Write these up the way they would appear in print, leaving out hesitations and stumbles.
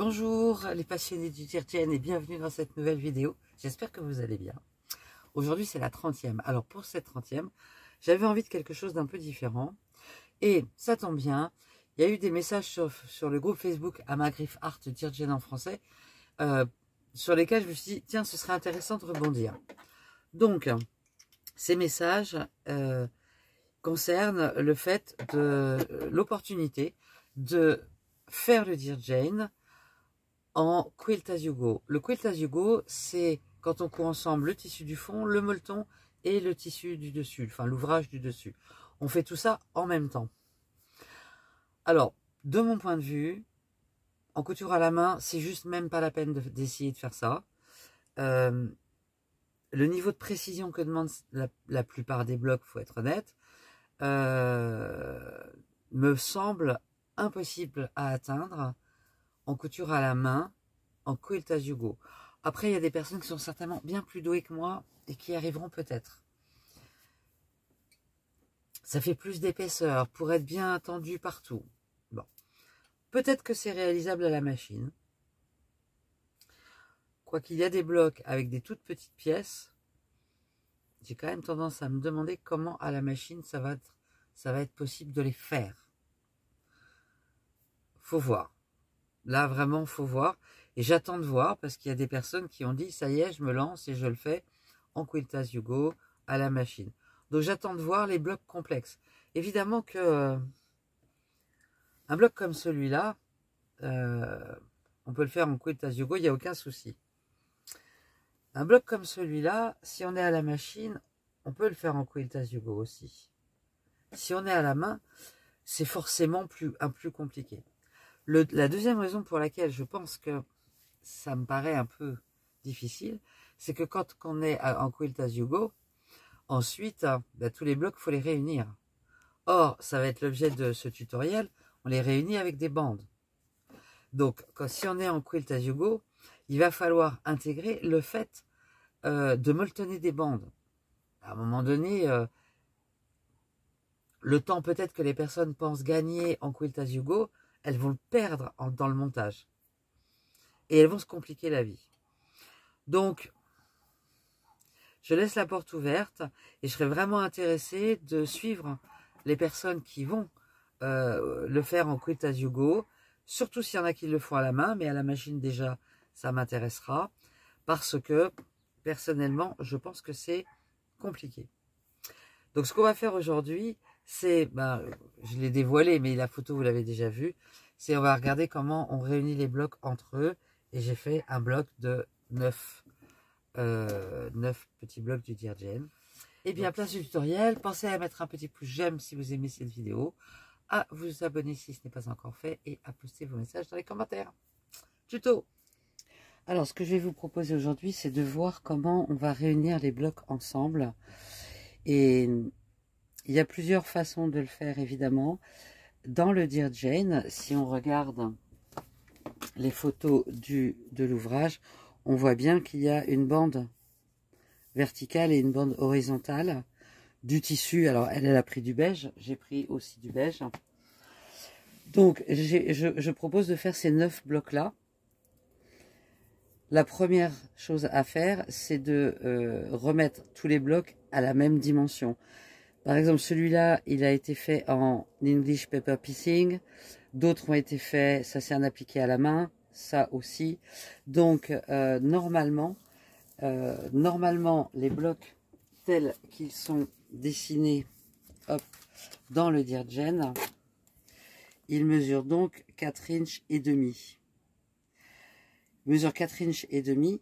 Bonjour les passionnés du Tirtienne et bienvenue dans cette nouvelle vidéo. J'espère que vous allez bien. Aujourd'hui c'est la 30e. Alors pour cette 30e, j'avais envie de quelque chose d'un peu différent. Et ça tombe bien, il y a eu des messages sur le groupe Facebook Amagriffe Art Tirtienne en français sur lesquels je me suis dit, tiens, ce serait intéressant de rebondir. Donc, ces messages concernent le fait de l'opportunité de faire le Dear Jane en quilt as you go. Le quilt as you go, c'est quand on coud ensemble le tissu du fond, le molleton et le tissu du dessus, enfin l'ouvrage du dessus. On fait tout ça en même temps. Alors, de mon point de vue, en couture à la main, c'est juste même pas la peine d'essayer de faire ça. Le niveau de précision que demande la plupart des blocs, faut être honnête, me semble impossible à atteindre en couture à la main, en quilt as you go. Après, il y a des personnes qui sont certainement bien plus douées que moi et qui y arriveront peut-être. Ça fait plus d'épaisseur pour être bien tendu partout. Bon, peut-être que c'est réalisable à la machine. Quoiqu'il y a des blocs avec des toutes petites pièces, j'ai quand même tendance à me demander comment à la machine ça va être possible de les faire. Faut voir. Là, vraiment, faut voir. Et j'attends de voir parce qu'il y a des personnes qui ont dit, ça y est, je me lance et je le fais en quilt as you go à la machine. Donc, j'attends de voir les blocs complexes. Évidemment que un bloc comme celui-là, on peut le faire en quilt as you go, il n'y a aucun souci. Un bloc comme celui-là, si on est à la machine, on peut le faire en quilt as you go aussi. Si on est à la main, c'est forcément plus compliqué. La deuxième raison pour laquelle je pense que ça me paraît un peu difficile, c'est que quand on est en quilt as you go, ensuite, tous les blocs, il faut les réunir. Or, ça va être l'objet de ce tutoriel, on les réunit avec des bandes. Donc, si on est en quilt as you go, il va falloir intégrer le fait de molletonner des bandes. À un moment donné, le temps peut-être que les personnes pensent gagner en quilt as you go, elles vont le perdre dans le montage. Et elles vont se compliquer la vie. Donc, je laisse la porte ouverte et je serais vraiment intéressée de suivre les personnes qui vont le faire en quilt as you go, surtout s'il y en a qui le font à la main, mais à la machine déjà, ça m'intéressera, parce que, personnellement, je pense que c'est compliqué. Donc, ce qu'on va faire aujourd'hui, c'est, je l'ai dévoilé, mais la photo, vous l'avez déjà vue, c'est on va regarder comment on réunit les blocs entre eux, et j'ai fait un bloc de 9 petits blocs du Dear Jane. Et bien, place du tutoriel, pensez à mettre un petit pouce j'aime si vous aimez cette vidéo, à vous abonner si ce n'est pas encore fait, et à poster vos messages dans les commentaires. Tuto! Alors, ce que je vais vous proposer aujourd'hui, c'est de voir comment on va réunir les blocs ensemble. Et il y a plusieurs façons de le faire, évidemment. Dans le Dear Jane, si on regarde les photos de l'ouvrage, on voit bien qu'il y a une bande verticale et une bande horizontale du tissu. Alors, elle a pris du beige, j'ai pris aussi du beige. Donc, je propose de faire ces 9 blocs-là. La première chose à faire, c'est de remettre tous les blocs à la même dimension. Par exemple, celui-là, il a été fait en English Paper Piecing. D'autres ont été faits, ça c'est un appliqué à la main, ça aussi. Donc, normalement, les blocs tels qu'ils sont dessinés dans le Dear Jane, ils mesurent donc 4 inches et demi. Mesure 4 inches et demi.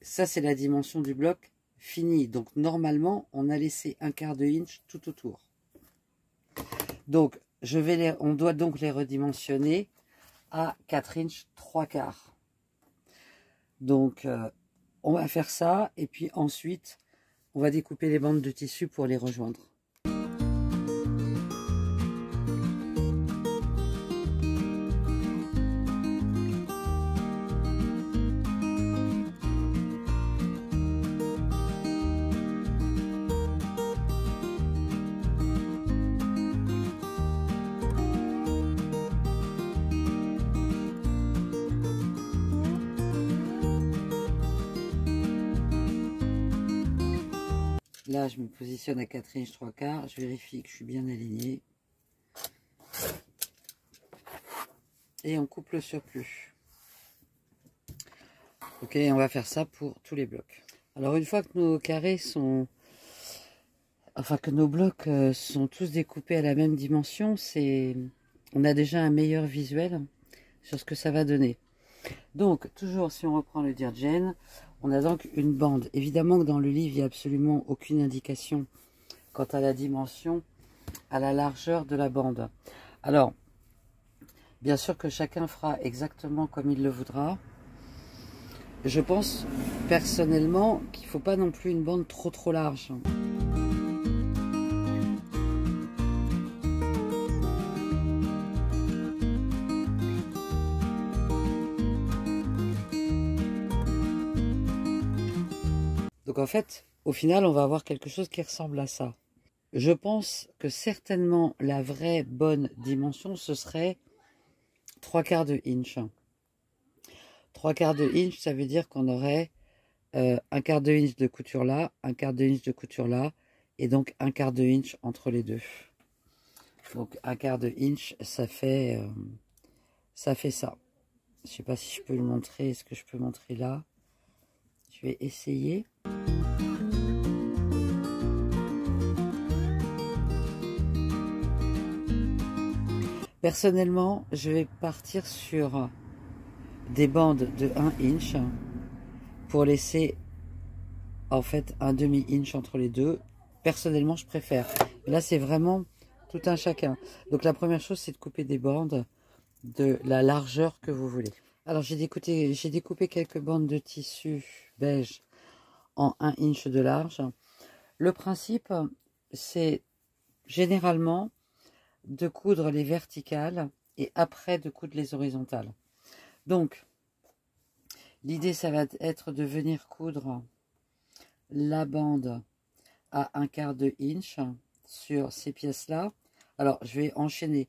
Ça, c'est la dimension du bloc fini. Donc, normalement, on a laissé un quart de inch tout autour. Donc, on doit donc les redimensionner à 4 inches 3 quarts. Donc, on va faire ça. Et puis ensuite, on va découper les bandes de tissu pour les rejoindre. Là, je me positionne à 4 inches 3/4. Je vérifie que je suis bien aligné. Et on coupe le surplus. Ok, on va faire ça pour tous les blocs. Alors, une fois que nos carrés sont... Enfin, que nos blocs sont tous découpés à la même dimension, on a déjà un meilleur visuel sur ce que ça va donner. Donc, toujours, si on reprend le Dirgen, on a donc une bande. Évidemment que dans le livre, il n'y a absolument aucune indication quant à la dimension, à la largeur de la bande. Alors, bien sûr que chacun fera exactement comme il le voudra. Je pense personnellement qu'il ne faut pas non plus une bande trop large. Donc en fait, au final, on va avoir quelque chose qui ressemble à ça. Je pense que certainement la vraie bonne dimension, ce serait 3/4 de inch. 3/4 de inch, ça veut dire qu'on aurait 1/4 de inch de couture là, 1/4 de inch de couture là, et donc 1/4 de inch entre les deux. Donc 1/4 de inch, ça fait ça. Je sais pas si je peux le montrer. Est-ce que je peux montrer là? Je vais essayer. Personnellement, je vais partir sur des bandes de 1 inch pour laisser en fait un demi-inch entre les deux. Personnellement, je préfère. Là, c'est vraiment tout un chacun. Donc la première chose, c'est de couper des bandes de la largeur que vous voulez. Alors j'ai découpé quelques bandes de tissu beige en 1 inch de large. Le principe, c'est généralement de coudre les verticales et après de coudre les horizontales. Donc, l'idée, ça va être de venir coudre la bande à 1/4 de inch sur ces pièces-là. Alors, je vais enchaîner.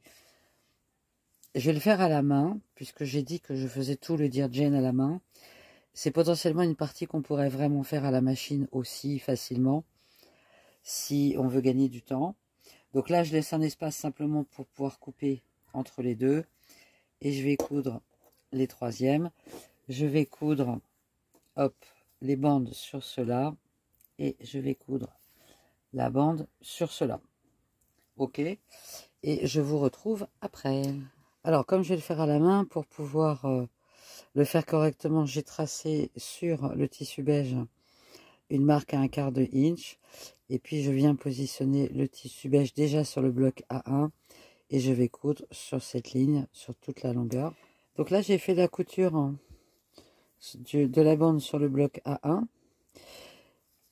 Je vais le faire à la main, puisque j'ai dit que je faisais tout le Dirgen à la main. C'est potentiellement une partie qu'on pourrait vraiment faire à la machine aussi facilement, si on veut gagner du temps. Donc là, je laisse un espace simplement pour pouvoir couper entre les deux. Et je vais coudre les troisièmes. Je vais coudre, hop, les bandes sur cela. Et je vais coudre la bande sur cela. Ok. Et je vous retrouve après. Alors, comme je vais le faire à la main, pour pouvoir le faire correctement, j'ai tracé sur le tissu beige une marque à 1/4 de inch. Et puis, je viens positionner le tissu beige déjà sur le bloc A1. Et je vais coudre sur cette ligne, sur toute la longueur. Donc là, j'ai fait la couture de la bande sur le bloc A1.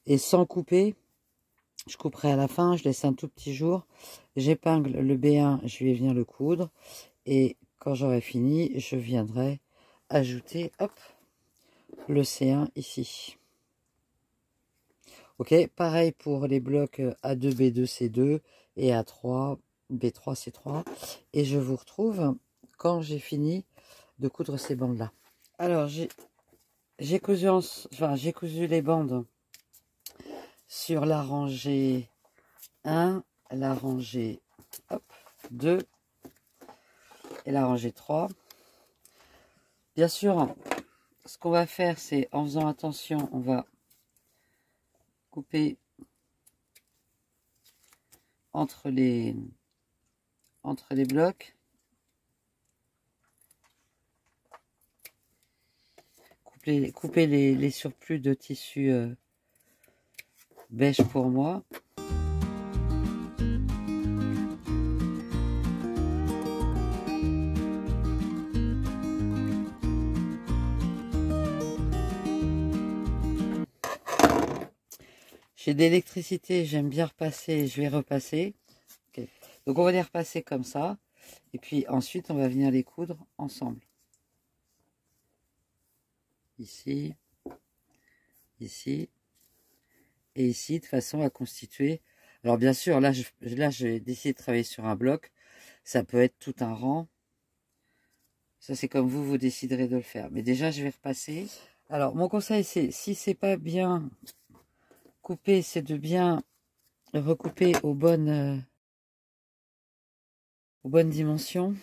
Et sans couper, je couperai à la fin, je laisse un tout petit jour. J'épingle le B1, je vais venir le coudre. Et quand j'aurai fini, je viendrai ajouter, hop, le C1 ici. Ok, pareil pour les blocs A2, B2, C2 et A3, B3, C3. Et je vous retrouve quand j'ai fini de coudre ces bandes-là. Alors, j'ai cousu les bandes sur la rangée 1, la rangée 2 et la rangée 3. Bien sûr, ce qu'on va faire, c'est en faisant attention, on va couper entre les blocs. Couper les surplus de tissu beige pour moi. J'ai de l'électricité, j'aime bien repasser, je vais repasser. Okay. Donc on va les repasser comme ça. Et puis ensuite on va venir les coudre ensemble. Ici, ici et ici, de façon à constituer. Alors bien sûr, là j'ai décidé de travailler sur un bloc. Ça peut être tout un rang. Ça c'est comme vous déciderez de le faire. Mais déjà je vais repasser. Alors mon conseil c'est, si c'est pas bien recouper, c'est de bien recouper aux bonnes dimensions.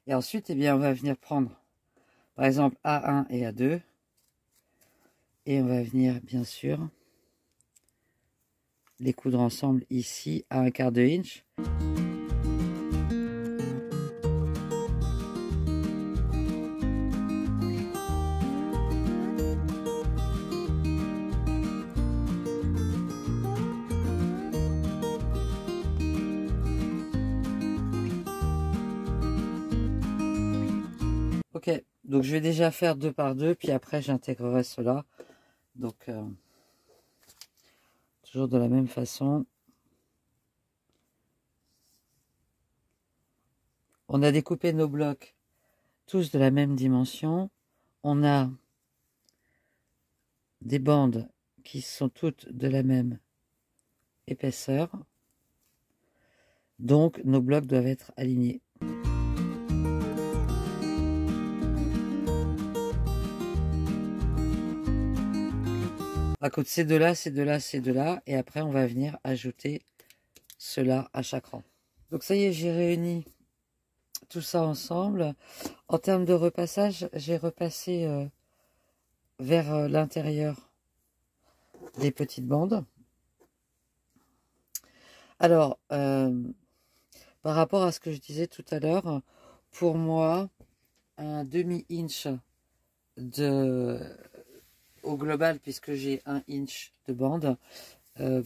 Et ensuite, eh bien, on va venir prendre, par exemple, A1 et A2. Et on va venir, bien sûr, les coudre ensemble ici à 1/4 inch. Ok, donc je vais déjà faire 2 par 2, puis après j'intégrerai cela. Donc, toujours de la même façon. On a découpé nos blocs tous de la même dimension. On a des bandes qui sont toutes de la même épaisseur. Donc, nos blocs doivent être alignés. À côté de ces deux-là, ces deux-là, ces deux-là. Et après, on va venir ajouter cela à chaque rang. Donc, ça y est, j'ai réuni tout ça ensemble. En termes de repassage, j'ai repassé vers l'intérieur des petites bandes. Alors, par rapport à ce que je disais tout à l'heure, pour moi, un demi-inch au global, puisque j'ai 1 inch de bande,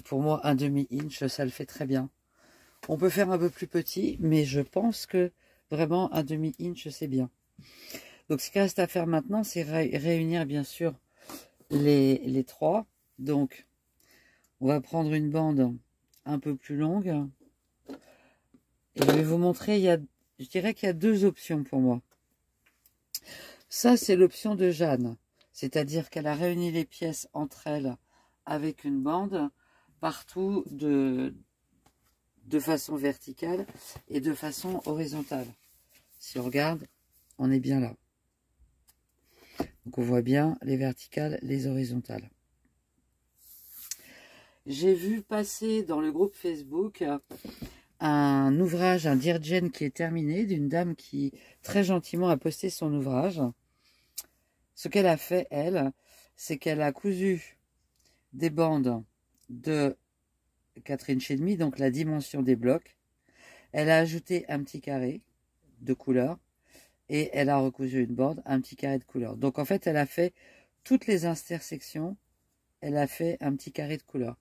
pour moi, un demi-inch, ça le fait très bien. On peut faire un peu plus petit, mais je pense que vraiment un demi-inch, c'est bien. Donc, ce qu'il reste à faire maintenant, c'est réunir, bien sûr, les trois. Donc, on va prendre une bande un peu plus longue. Et je vais vous montrer, je dirais qu'il y a deux options pour moi. Ça, c'est l'option de Jeanne. C'est-à-dire qu'elle a réuni les pièces entre elles avec une bande partout de façon verticale et de façon horizontale. Si on regarde, on est bien là. Donc on voit bien les verticales, les horizontales. J'ai vu passer dans le groupe Facebook un ouvrage, un Dear Jane qui est terminé, d'une dame qui très gentiment a posté son ouvrage. Ce qu'elle a fait, elle, c'est qu'elle a cousu des bandes de 4 inches et demi, donc la dimension des blocs. Elle a ajouté un petit carré de couleur et elle a recousu une bande, un petit carré de couleur. Donc en fait, elle a fait toutes les intersections, elle a fait un petit carré de couleur.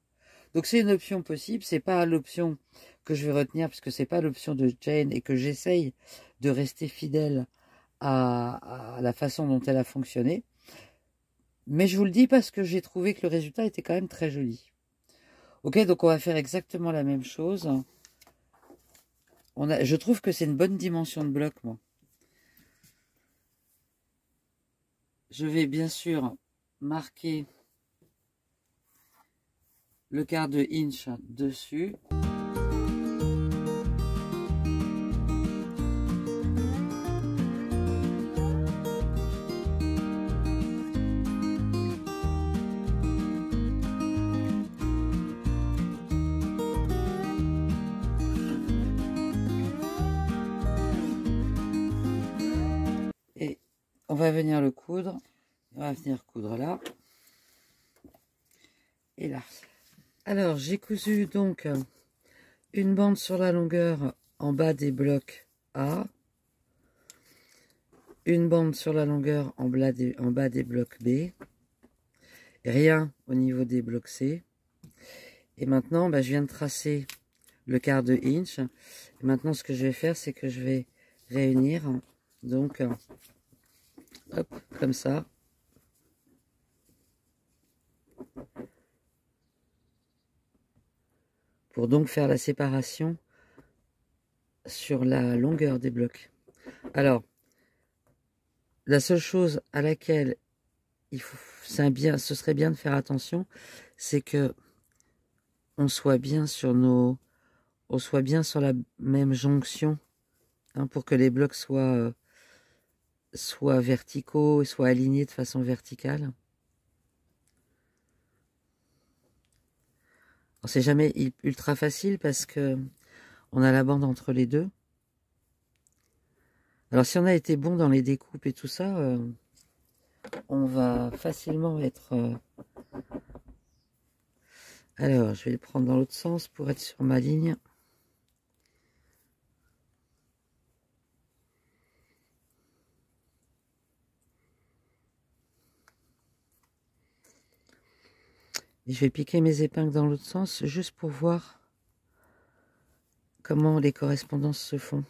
Donc c'est une option possible, c'est pas l'option que je vais retenir puisque c'est pas l'option de Jane et que j'essaye de rester fidèle à la façon dont elle a fonctionné. Mais je vous le dis parce que j'ai trouvé que le résultat était quand même très joli. Ok, donc on va faire exactement la même chose. Je trouve que c'est une bonne dimension de bloc, moi. Je vais bien sûr marquer le quart de inch dessus. Et on va venir le coudre. On va venir coudre là. Et là. Alors, j'ai cousu donc une bande sur la longueur en bas des blocs A. Une bande sur la longueur en bas des blocs B. Rien au niveau des blocs C. Et maintenant, je viens de tracer le quart de inch. Et maintenant, ce que je vais faire, c'est que je vais réunir. Donc, hop, comme ça. Pour donc faire la séparation sur la longueur des blocs. Alors, la seule chose à laquelle ce serait bien de faire attention, c'est que on soit bien sur la même jonction, hein, pour que les blocs soient verticaux et soient alignés de façon verticale. C'est jamais ultra facile parce que on a la bande entre les deux. Alors si on a été bon dans les découpes et tout ça, on va facilement être... Alors, je vais le prendre dans l'autre sens pour être sur ma ligne. Et je vais piquer mes épingles dans l'autre sens juste pour voir comment les correspondances se font.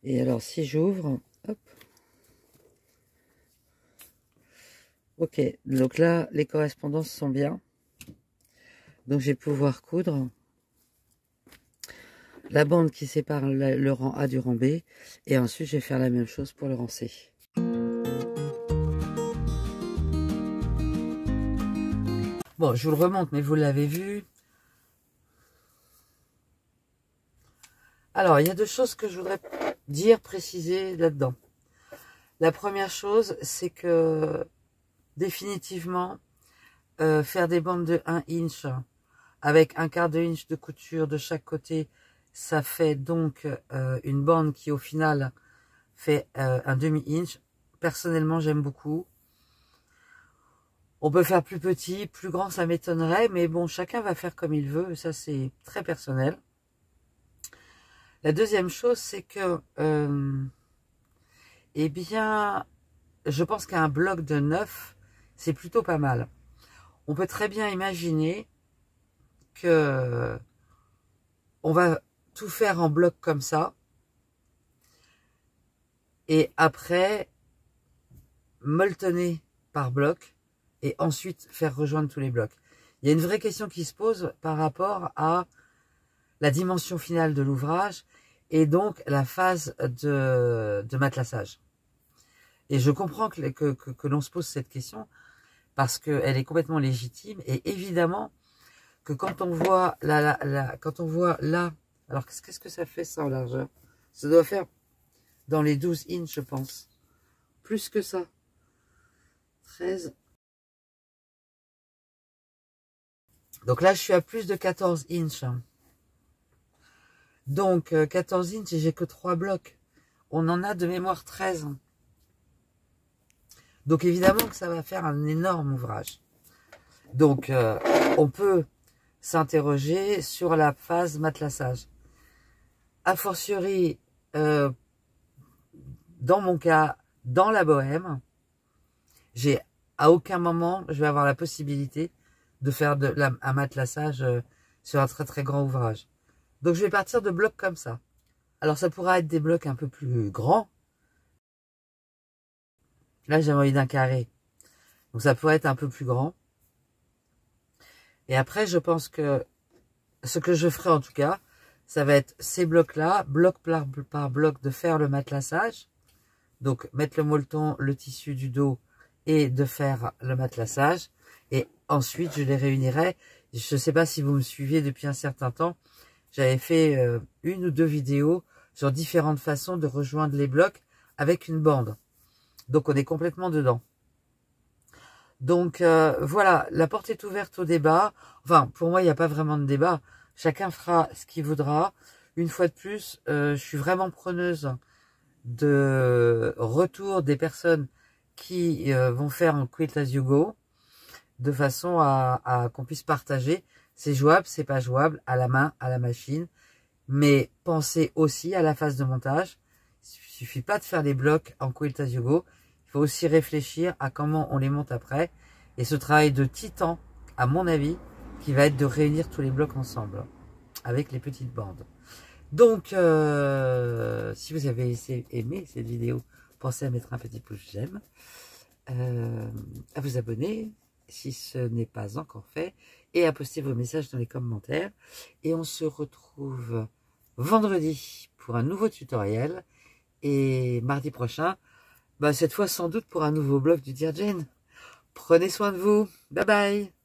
Et alors si j'ouvre, hop. Ok, donc là les correspondances sont bien. Donc je vais pouvoir coudre la bande qui sépare le rang A du rang B. Et ensuite je vais faire la même chose pour le rang C. Bon, je vous le remonte, mais vous l'avez vu. Alors, il y a deux choses que je voudrais dire, préciser là-dedans. La première chose, c'est que définitivement, faire des bandes de 1 inch avec un quart de inch de couture de chaque côté, ça fait donc une bande qui au final fait un demi-inch. Personnellement, j'aime beaucoup. On peut faire plus petit, plus grand, ça m'étonnerait, mais bon, chacun va faire comme il veut, ça c'est très personnel. La deuxième chose, c'est que, eh bien, je pense qu'un bloc de 9, c'est plutôt pas mal. On peut très bien imaginer que on va tout faire en bloc comme ça, et après, molletonner par bloc, et ensuite faire rejoindre tous les blocs. Il y a une vraie question qui se pose par rapport à la dimension finale de l'ouvrage et donc la phase de matelassage. Et je comprends que l'on se pose cette question parce qu'elle est complètement légitime et évidemment que quand on voit quand on voit là, alors qu'est-ce que ça fait ça en largeur? Ça doit faire dans les 12 inches je pense. Plus que ça. 13. Donc là je suis à plus de 14 inches. Donc, 14 inches et j'ai que 3 blocs. On en a de mémoire 13. Donc, évidemment que ça va faire un énorme ouvrage. Donc, on peut s'interroger sur la phase matelassage. A fortiori, dans mon cas, dans la bohème, à aucun moment, je vais avoir la possibilité de faire un matelassage sur un très très grand ouvrage. Donc, je vais partir de blocs comme ça. Alors, ça pourra être des blocs un peu plus grands. Là, j'ai envie d'un carré. Donc, ça pourrait être un peu plus grand. Et après, je pense que ce que je ferai en tout cas, ça va être ces blocs-là, bloc par bloc, de faire le matelassage. Donc, mettre le molleton, le tissu du dos et de faire le matelassage. Et ensuite, je les réunirai. Je ne sais pas si vous me suiviez depuis un certain temps. J'avais fait une ou deux vidéos sur différentes façons de rejoindre les blocs avec une bande. Donc, on est complètement dedans. Donc, voilà, la porte est ouverte au débat. Enfin, pour moi, il n'y a pas vraiment de débat. Chacun fera ce qu'il voudra. Une fois de plus, je suis vraiment preneuse de retour des personnes qui vont faire un Quilt as you go, de façon à qu'on puisse partager. C'est jouable, c'est pas jouable, à la main, à la machine. Mais pensez aussi à la phase de montage. Il suffit pas de faire des blocs en Quilt as you go. Il faut aussi réfléchir à comment on les monte après. Et ce travail de titan, à mon avis, qui va être de réunir tous les blocs ensemble, avec les petites bandes. Donc, si vous avez aimé cette vidéo, pensez à mettre un petit pouce j'aime, à vous abonner si ce n'est pas encore fait, et à poster vos messages dans les commentaires. Et on se retrouve vendredi pour un nouveau tutoriel. Et mardi prochain, bah cette fois sans doute pour un nouveau blog du Dear Jane. Prenez soin de vous. Bye bye.